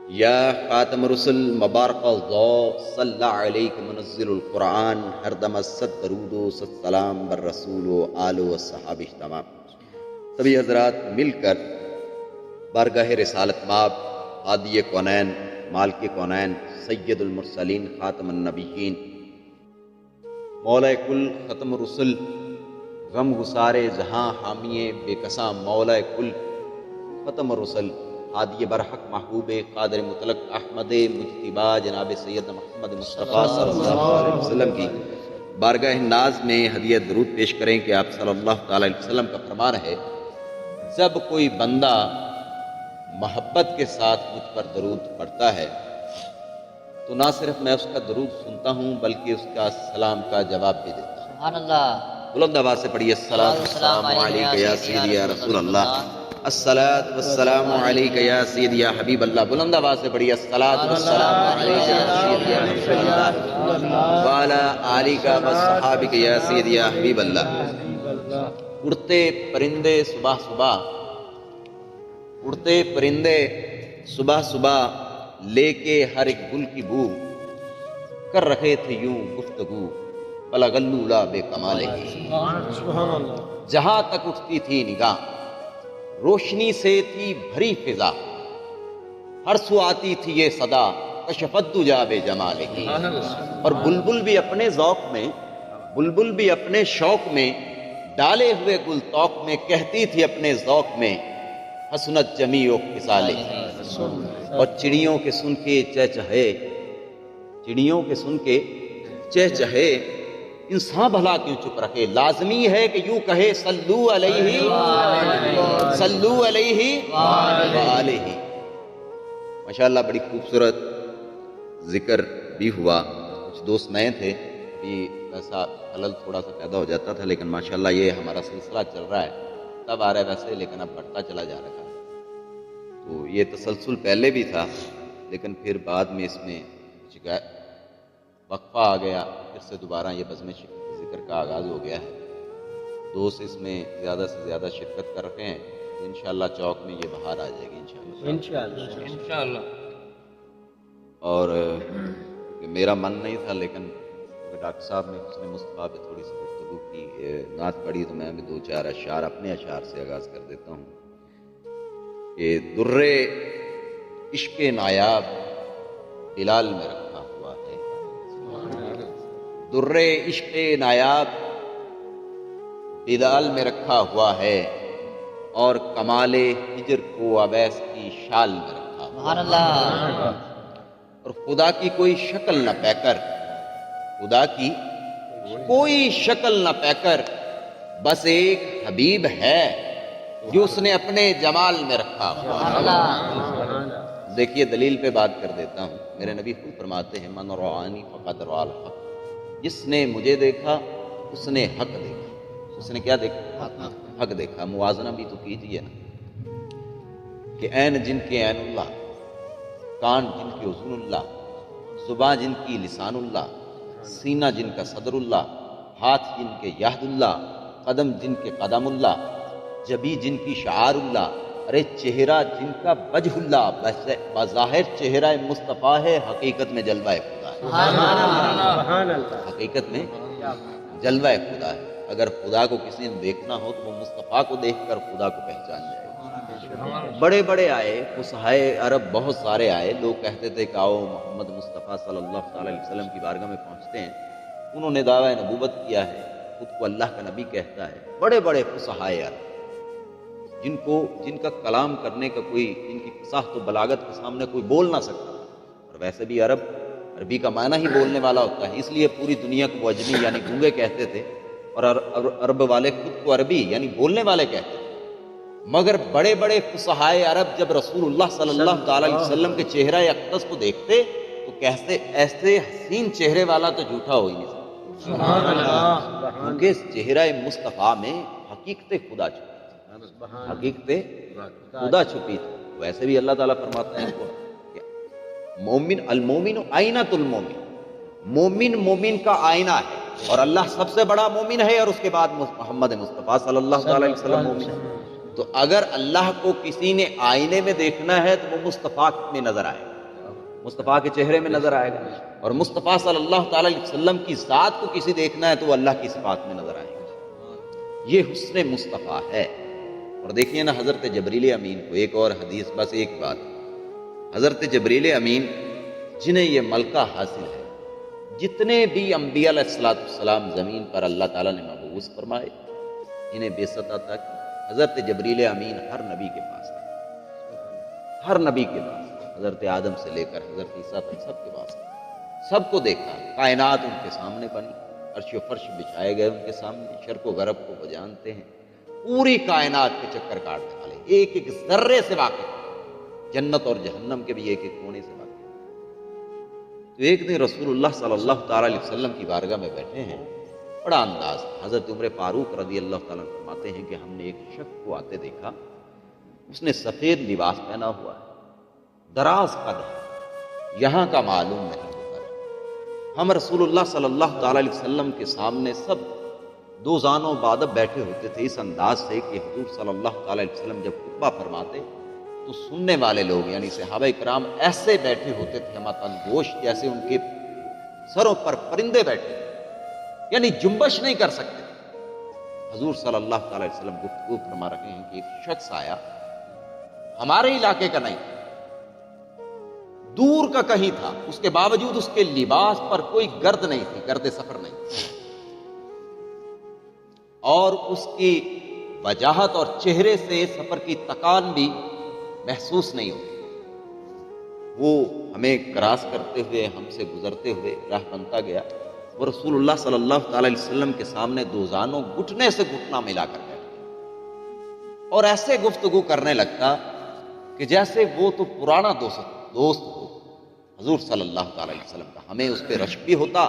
یا خاتم رسل مبارک ذو صلی علیک منزل القرآن ہر دم ست درود و ست سلام بر رسول و آل و صحابہ تمام. سبھی حضرات مل کر بارگاہ رسالت مآب ہادی کونین مالک کونین سید المرسلین خاتم النبیین مولا کل ختم رسل غم گسارے جہاں حامی بے کساں مولا کل ختم رسل ہادی برحق محبوب قادر مطلق احمد مجتبی جناب سید محمد مصطفیٰ صلی اللہ علیہ وسلم کی بارگاہ ناز میں ہدیہ درود پیش کریں کہ آپ صلی اللہ تعالی علیہ وسلم کا فرمان ہے، جب کوئی بندہ محبت کے ساتھ مجھ پر درود پڑھتا ہے تو نہ صرف میں اس کا درود سنتا ہوں بلکہ اس کا سلام کا جواب بھی دیتا ہوں. سبحان اللہ. بلند آواز سے پڑھیے السلام علیکم یا سیدی یا رسول اللہ، الصلاۃ والسلام علیک یا سیدی یا حبیب اللہ. بلند آواز سے پڑھیے الصلاۃ والسلام علیک یا سیدی یا رسول اللہ وعلی آلک وصحابک یا سیدی یا حبیب اللہ. اڑتے پرندے صبح صبح، اڑتے پرندے صبح صبح لے کے ہر ایک گل کی بو، کر رہے تھے یوں گفتگو بلغ اللولا بے کمال ہی. جہاں تک اٹھتی تھی نگاہ روشنی سے تھی بھری فضا، ہر سو آتی تھی یہ صدا کشفت دجا بے جمال ہی. اور بلبل بھی اپنے ذوق میں، بلبل بھی اپنے شوق میں ڈالے ہوئے گل توق میں کہتی تھی اپنے ذوق میں حسنت جمیع و خصال ہی. اور چڑیوں کے سن کے چہچہے، چڑیوں کے سن کے چہچہے انسان بھلا کیوں چپ رکھے، لازمی ہے کہ یوں کہے صلو علیہ صلو علیہ وآلہ. ماشاءاللہ بڑی خوبصورت ذکر بھی ہوا. کچھ دوست نئے تھے کہ ایسا خلل تھوڑا سا پیدا ہو جاتا تھا، لیکن ماشاءاللہ یہ ہمارا سلسلہ چل رہا ہے، تب آ رہا ہے ویسے لیکن اب بڑھتا چلا جا رہا ہے. تو یہ تسلسل پہلے بھی تھا لیکن پھر بعد میں اس میں وقفہ آ گیا، پھر سے دوبارہ یہ بزم ذکر کا آغاز ہو گیا ہے. دوست اس میں زیادہ سے زیادہ شرکت کر رہے ہیں، انشاءاللہ چوک میں یہ بہار آ جائے گی انشاءاللہ. اور میرا من نہیں تھا لیکن ڈاکٹر صاحب نے حسن مصطفیٰ پہ تھوڑی سی گفتگو کی، نعت پڑھی تو میں بھی دو چار اشعار اپنے اشعار سے آغاز کر دیتا ہوں کہ در عشق نایاب بلال میں رکھا ہوا ہے، در عشق نایاب بلال میں رکھا ہوا ہے، اور کمال ہجر کو اویس کی شال میں رکھا ہوا سبحان اللہ. اور خدا کی کوئی شکل نہ پے کر، خدا کی کوئی شکل نہ پے کر بس ایک حبیب ہے جو اس نے اپنے جمال میں رکھا ہوا. دیکھیے دلیل پہ بات کر دیتا ہوں. میرے نبی خود فرماتے ہیں من رعانی فقد رأى الحق، جس نے مجھے دیکھا اس نے حق دیکھا. اس نے کیا دیکھا؟ حق دیکھا. موازنہ بھی تو کیجیے نا کہ عین جن کے عین اللہ، کان جن کے اذن اللہ، زبان جن کی لسان اللہ، سینہ جن کا صدر اللہ، ہاتھ جن کے یہد اللہ، قدم جن کے قدم اللہ، جبی جن کی شعار اللہ، ارے چہرہ جن کا وجہ اللہ. بظاہر چہرہ مصطفیٰ ہے، حقیقت میں جلوہ خدا ہے. حقیقت میں جلوہ خدا ہے. اگر خدا کو کسی نے دیکھنا ہو تو وہ مصطفیٰ کو دیکھ کر خدا کو پہچان جائے. بڑے بڑے آئے فصحائے عرب بہت سارے آئے، لوگ کہتے تھے کہ آؤ محمد مصطفیٰ صلی اللہ تعالی علیہ وسلم کی بارگاہ میں پہنچتے ہیں. انہوں نے دعویٰ نبوت کیا ہے، خود کو اللہ کا نبی کہتا ہے. بڑے بڑے فصحائے عرب جن کا کلام کرنے کا کوئی، جن کی فصاحت و بلاغت کے سامنے کوئی بول نہ سکتا. اور ویسے بھی عربی کا معنی ہی بولنے والا ہوتا ہے، اس لیے پوری دنیا کو وہ اجمی یعنی گونگے کہتے تھے، اور عرب والے خود کو عربی یعنی بولنے والے کہتے تھے. مگر بڑے بڑے فصحائے عرب جب رسول اللہ صلی اللہ تعالی علیہ وسلم کے چہرہ اقدس کو دیکھتے تو کہتے ایسے حسین چہرے والا تو جھوٹا ہو ہی نہیں سکتا، کیونکہ چہرہ مصطفیٰ میں حقیقت خدا چھپی تھی، حقیقت خدا چھپی تھی. ویسے بھی اللہ تعالیٰ فرماتے ہیں کہ مومن المومن آئینۃ المومن، مومن مومن کا آئینہ ہے، اور اللہ سب سے بڑا مومن ہے، اور اس کے بعد محمد مصطفیٰ صلی اللہ تعالی علیہ وسلم مومن ہے. تو اگر اللہ کو کسی نے آئینے میں دیکھنا ہے تو وہ مصطفیٰ میں نظر آئے گا. مصطفیٰ کے چہرے میں نظر آئے گا، اور مصطفیٰ صلی اللہ تعالی علیہ وسلم کی ذات کو کسی دیکھنا ہے تو وہ اللہ کی صفات میں نظر آئے گا۔ یہ حسن مصطفیٰ ہے۔ اور دیکھیے نا حضرت جبریل امین کو، ایک اور حدیث، بس ایک بات، حضرت جبریل امین جنہیں یہ ملکہ حاصل ہے، جتنے بھی انبیاء علیہ السلام زمین پر اللہ تعالیٰ نے مبعوث فرمائے، انہیں بعثت عطا کی، حضرت جبریل امین ہر نبی کے پاس تھا، ہر نبی کے پاس، حضرت آدم سے لے کر حضرت عیسیٰ تک سب کے پاس تھا، سب کو دیکھا، کائنات ان کے سامنے بنی، عرش و فرش بچھائے گئے ان کے سامنے، شرق و غرب کو وہ جانتے ہیں، پوری کائنات کے چکر کاٹنے والے، ایک ایک ذرے سے واقف، جنت اور جہنم کے بھی ایک ایک کونے سے واقف۔ تو ایک دن رسول اللہ صلی اللہ تعالی علیہ وسلم کی بارگاہ میں بیٹھے ہیں، بڑا انداز، حضرت عمر فاروق رضی اللہ تعالیٰ عنہ فرماتے ہیں کہ ہم نے ایک شخص کو آتے دیکھا، اس نے سفید لباس پہنا ہوا ہے، دراز قد ہے، یہاں کا معلوم نہیں ہوتا۔ ہم رسول اللہ صلی اللہ تعالی علیہ وسلم کے سامنے سب دو زانوں بادب بیٹھے ہوتے تھے، اس انداز سے کہ حضور صلی اللہ تعالی علیہ وسلم جب خطبہ فرماتے تو سننے والے لوگ یعنی صحابہ کرام ایسے بیٹھے ہوتے تھے ہمتن گوش، جیسے ان کے سروں پر پرندے بیٹھے، یعنی جنبش نہیں کر سکتے۔ حضور صلی اللہ تعالی علیہ وسلم گفتگو فرما رہے ہیں کہ ایک شخص آیا، ہمارے علاقے کا نہیں، دور کا کہیں تھا، اس کے باوجود اس کے لباس پر کوئی گرد نہیں تھی، گرد سفر نہیں تھی، اور اس کی وجاہت اور چہرے سے سفر کی تکان بھی محسوس نہیں ہوتی۔ وہ ہمیں کراس کرتے ہوئے، ہم سے گزرتے ہوئے راہ بنتا گیا، وہ رسول اللہ صلی اللہ تعالی علیہ وسلم کے سامنے دو زانوں گھٹنے سے گھٹنا ملا کر بیٹھتے اور ایسے گفتگو کرنے لگتا کہ جیسے وہ تو پرانا دوست ہو حضور صلی اللہ تعالی علیہ وسلم کا۔ ہمیں اس پہ رشک بھی ہوتا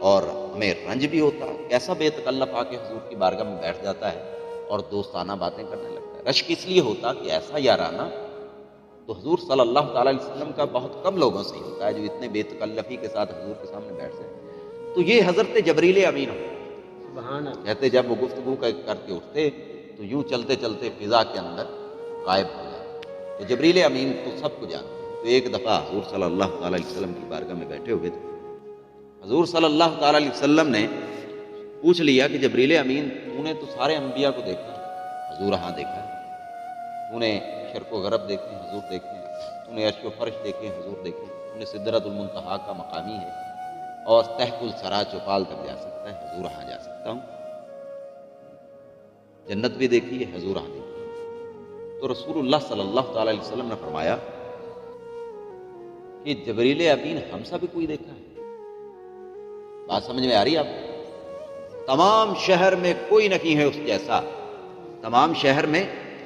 اور ہمیں رنج بھی ہوتا، کیسا بے تکلف آ کے حضور کی بارگاہ میں بیٹھ جاتا ہے اور دوستانہ باتیں کرنے لگتا ہے۔ رشک اس لیے ہوتا کہ ایسا یارانہ تو حضور صلی اللہ تعالی علیہ وسلم کا بہت کم لوگوں سے ہی ہوتا ہے جو اتنے بے تکلفی کے ساتھ حضور کے سامنے بیٹھ جائیں۔ تو یہ حضرت جبریل امین ہو، کہتے جب وہ گفتگو کر کے اٹھتے تو یوں چلتے چلتے فضا کے اندر غائب ہو جاتے۔ تو جبریل امین تو سب کو جانتے۔ تو ایک دفعہ حضور صلی اللہ تعالی علیہ وسلم کی بارگاہ میں بیٹھے ہوئے تھے، حضور صلی اللہ تعالی علیہ وسلم نے پوچھ لیا کہ جبریل امین تو نے تو سارے انبیاء کو دیکھا، حضور ہاں دیکھا، تو نے شرق و غرب دیکھے، حضور دیکھے، تو نے عرش و فرش دیکھے، حضور دیکھے، تو نے سدرۃ المنتہا کا مقامی ہے اور تحت الثری چوپال تک جا سکتا ہے، حضور ہاں جا سکتا ہوں، جنت بھی دیکھی ہے، حضور ہاں دیکھی ہے۔ تو رسول اللہ صلی اللہ تعالی علیہ وسلم نے فرمایا کہ جبریل امین ہم سا بھی کوئی دیکھا ہے؟ بات سمجھ میں آ رہی ہے آپ؟ تمام شہر میں کوئی نہیں ہے اس جیسا، تمام شہر میں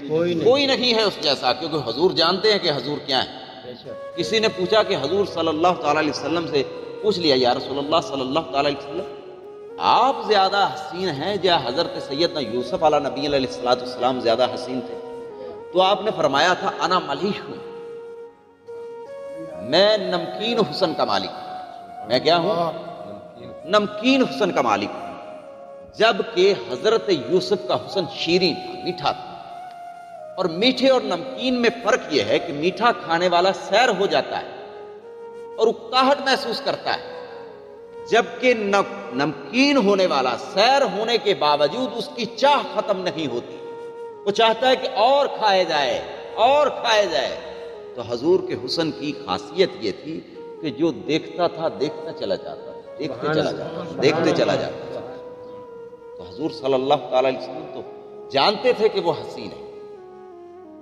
کوئی نہیں ہے اس جیسا، کیونکہ حضور جانتے ہیں کہ حضور کیا ہے۔ کسی نے پوچھا کہ حضور صلی اللہ تعالی علیہ وسلم سے پوچھ لیا، یا رسول اللہ صلی اللہ تعالی علیہ وسلم آپ زیادہ حسین ہیں یا حضرت سیدنا یوسف علیہ نبی علیہ السلام زیادہ حسین تھے؟ تو آپ نے فرمایا تھا انا ملیح ہوں، میں نمکین حسن کا مالک ہوں۔ میں کیا ہوں؟ نمکین حسن کا مالک ہوں، جبکہ حضرت یوسف کا حسن شیریں تھا، میٹھا تھا۔ اور میٹھے اور نمکین میں فرق یہ ہے کہ میٹھا کھانے والا سیر ہو جاتا ہے اور اکتاہٹ محسوس کرتا ہے، جبکہ نمکین ہونے والا سیر ہونے کے باوجود اس کی چاہ ختم نہیں ہوتی، وہ چاہتا ہے کہ اور کھائے جائے اور کھائے جائے۔ تو حضور کے حسن کی خاصیت یہ تھی کہ جو دیکھتا تھا دیکھتا چلا جاتا، دیکھتے چلا جاتا، دیکھتے چلا جاتا۔ تو حضور صلی اللہ تعالی علیہ وسلم تو جانتے تھے کہ وہ حسین ہے۔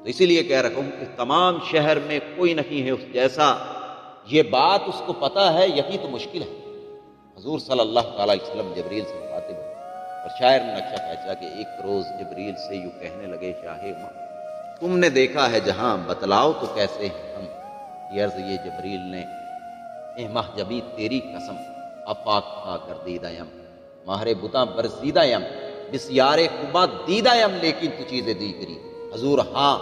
تو اسی لیے کہہ رہا ہوں کہ تمام شہر میں کوئی نہیں ہے اس جیسا، یہ بات اس کو پتا ہے، یہی تو مشکل ہے۔ حضور صلی اللہ تعالی علیہ وسلم جبریل سے مخاطب ہوئے اور شاعر نے نقشہ کھینچا کہ ایک روز جبریل سے یوں کہنے لگے، شاہ ماں تم نے دیکھا ہے جہاں، بتلاؤ تو کیسے ہیں ہم۔ یہ عرض یہ جبریل نے، اے ماہ جبی تیری قسم، افاق تھا گردیدہ یم، ماہر بتاں برزیدہ یم، بسیار خوباں دیدہ یم، لیکن تو چیزیں دیگری۔ حضور ہاں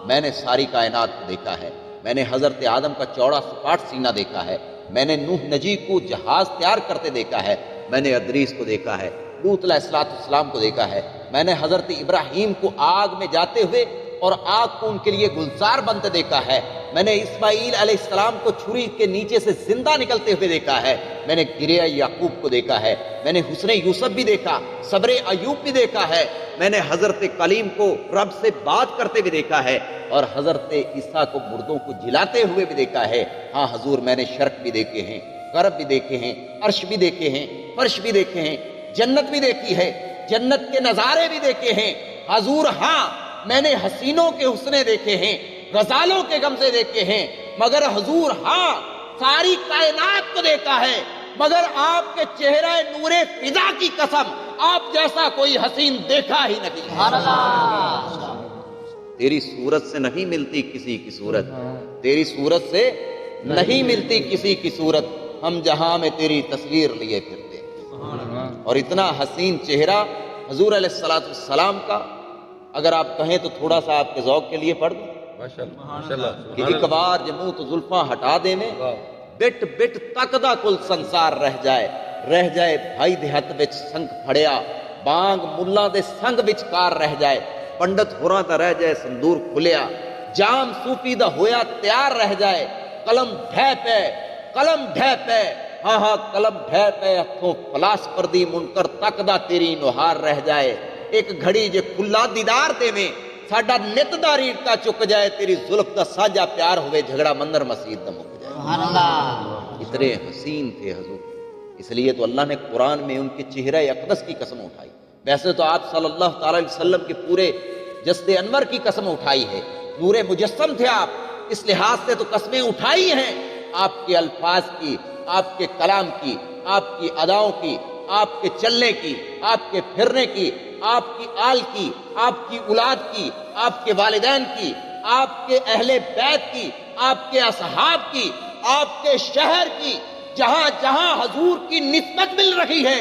میں نے ساری کائنات کو دیکھا ہے، میں نے حضرت آدم کا چوڑا سپاٹ سینہ دیکھا ہے، میں نے نوح نجی کو جہاز تیار کرتے دیکھا ہے، میں نے ادریس کو دیکھا ہے، لوط علیہ السلام کو دیکھا ہے، میں نے حضرت ابراہیم کو آگ میں جاتے ہوئے اور آگ کو ان کے لیے گلزار بنتے دیکھا ہے، میں نے اسماعیل علیہ السلام کو چھری کے نیچے سے زندہ نکلتے ہوئے دیکھا ہے، میں نے گریہ یعقوب کو دیکھا ہے، میں نے حسن یوسف بھی دیکھا، صبر ایوب بھی دیکھا ہے، میں نے حضرت کلیم کو رب سے بات کرتے ہوئے دیکھا ہے، اور حضرت عیسیٰ کو مردوں کو جلاتے ہوئے بھی دیکھا ہے۔ ہاں حضور، میں نے شرق بھی دیکھے ہیں، غرب بھی دیکھے ہیں، عرش بھی دیکھے ہیں، فرش بھی دیکھے ہیں، جنت بھی دیکھی ہے، جنت کے نظارے بھی دیکھے ہیں حضور۔ ہاں میں نے حسینوں کے حسنے دیکھے ہیں، غزالوں کے غمزے دیکھے ہیں، مگر حضور ہاں ساری کائنات کو دیکھا ہے، مگر آپ کے چہرہ نور فضا کی قسم آپ جیسا کوئی حسین دیکھا ہی نہیں۔ سبحان اللہ۔ تیری صورت سے نہیں ملتی کسی کی صورت، تیری صورت سے نہیں ملتی کسی کی صورت، ہم جہاں میں تیری تصویر لیے پھرتے ہیں۔ اور اتنا حسین چہرہ حضور علیہ السلام کا، اگر آپ کہیں تو تھوڑا سا آپ کے ذوق کے لیے پڑھ دوں کہ ایک بار جموں تو زلفاں ہٹا دے میں، بٹ بٹ تک دا کل سنسار رہ جائے بھائی دیہات وچ سنگ پھڑیا، بانگ ملا دے سنگ وچکار رہ جائے، پنڈت ہوراں دا رہ جائے سندور کھلیا، جام صوفی دا ہویا تیار رہ جائے، قلم ڈھے پے ہاں ہاں قلم ڈھے پے ہتھوں فلاس پر دی منکر تک دا تیری نہار رہ جائے، ایک گھڑی جے کھلا دیدار دے میں ساڈا نت دا ریڑتا چک جائے، تیری زلف دا ساجا پیار ہوئے جھگڑا مندر مسجد دا مک جائے۔ سبحان اللہ۔ اتنے حسین تھے حضور، اس لیے تو اللہ نے قرآن میں ان کے چہرہ اقدس کی قسم اٹھائی۔ ویسے تو آپ صلی اللہ تعالی علیہ وسلم کے پورے جسد انور کی قسم اٹھائی ہے، نور مجسم تھے آپ، اس لحاظ سے تو قسمیں اٹھائی ہیں، آپ کے الفاظ کی، آپ کے کلام کی، آپ کی اداؤں کی، آپ کے چلنے کی، آپ کے پھرنے کی، آپ کی آل کی، آپ کی اولاد کی، آپ کے والدین کی، آپ کے اہل بیت کی، آپ کے اصحاب کی، آپ کے شہر کی، جہاں جہاں حضور کی نسبت مل رہی ہے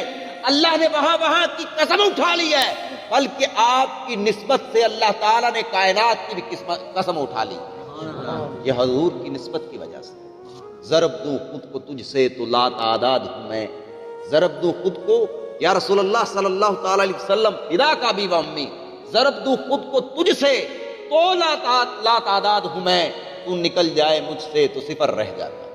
اللہ نے وہاں وہاں کی قسم اٹھا لی ہے، بلکہ آپ کی نسبت سے اللہ تعالیٰ نے کائنات کی بھی قسم اٹھا لی، یہ حضور کی نسبت کی وجہ سے۔ ضرب دوں خود کو تجھ سے تو لا تعداد ہوں میں، ضرب دوں خود کو یا رسول اللہ صلی اللہ تعالی علیہ وسلم، فدا کا بھی و امی، ضرب دوں خود کو تجھ سے تو لا تعداد ہوں میں، تو نکل جائے مجھ سے تو صفر رہ جاتا،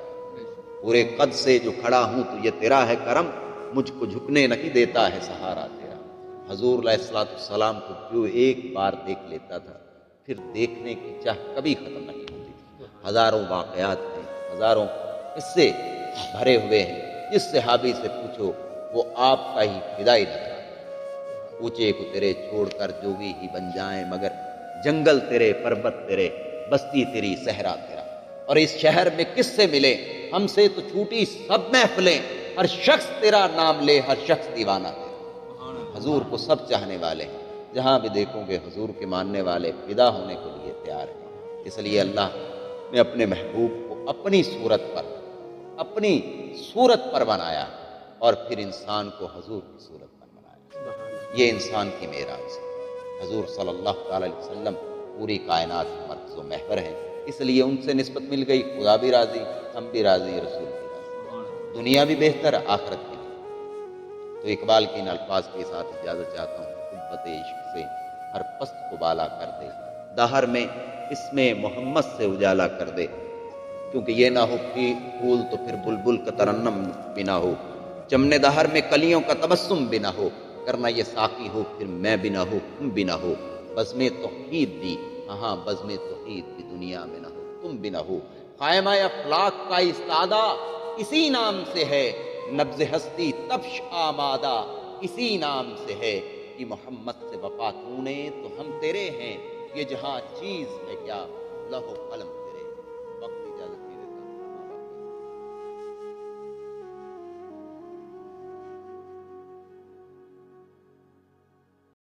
پورے قد سے جو کھڑا ہوں تو یہ تیرا ہے کرم، مجھ کو جھکنے نہیں دیتا ہے سہارا تیرا۔ حضور علیہ السلام کو جو ایک بار دیکھ لیتا تھا پھر دیکھنے کی چاہ کبھی ختم نہیں ہوتی تھی۔ ہزاروں واقعات ہیں، ہزاروں قصے بھرے ہوئے ہیں، جس صحابی سے پوچھو وہ آپ کا ہی فدائی نظر آتا ہے۔ اونچے کو تیرے چھوڑ کر جوگی ہی بن جائیں، مگر جنگل تیرے، پربت تیرے، بستی تیری، صحرا تیرا، اور اس شہر میں کس سے ملے، ہم سے تو چھوٹی سب محفلیں، ہر شخص تیرا نام لے، ہر شخص دیوانہ تیرا۔ حضور کو سب چاہنے والے ہیں، جہاں بھی دیکھوں گے حضور کے ماننے والے فدا ہونے کے لیے تیار ہیں۔ اس لیے اللہ نے اپنے محبوب کو اپنی صورت پر بنایا، اور پھر انسان کو حضور کی صورت پر بنایا۔ یہ انسان کی معراج ہے۔ حضور صلی اللہ تعالی علیہ وسلم پوری کائنات کے مرکز و محور ہیں، اس لیے ان سے نسبت مل گئی، خدا بھی راضی، ہم بھی راضی، رسول بھی راضی، دنیا بھی بہتر، آخرت بھی۔ تو اقبال کے ان الفاظ کے ساتھ اجازت چاہتا ہوں، قوت عشق سے ہر پست کو بالا کر دے، دہر میں اس میں محمد سے اجالا کر دے، کیونکہ یہ نہ ہو پھول تو پھر بلبل کا ترنم بھی نہ ہو، چمنے دہر میں کلیوں کا تبسم بھی نہ ہو، کرنا یہ ساقی ہو پھر میں بھی نہ ہو، تم بھی نہ ہو، بزم توحید بھی، ہاں بزم توحید بھی دنیا میں نہ ہو، تم بھی نہ ہو، خیمہ افلاک کا استادہ اسی نام سے ہے، نبض ہستی تبش آمادہ اسی نام سے ہے، کہ محمد سے وفا تو نے تو ہم تیرے ہیں، یہ جہاں چیز ہے کیا لوح و قلم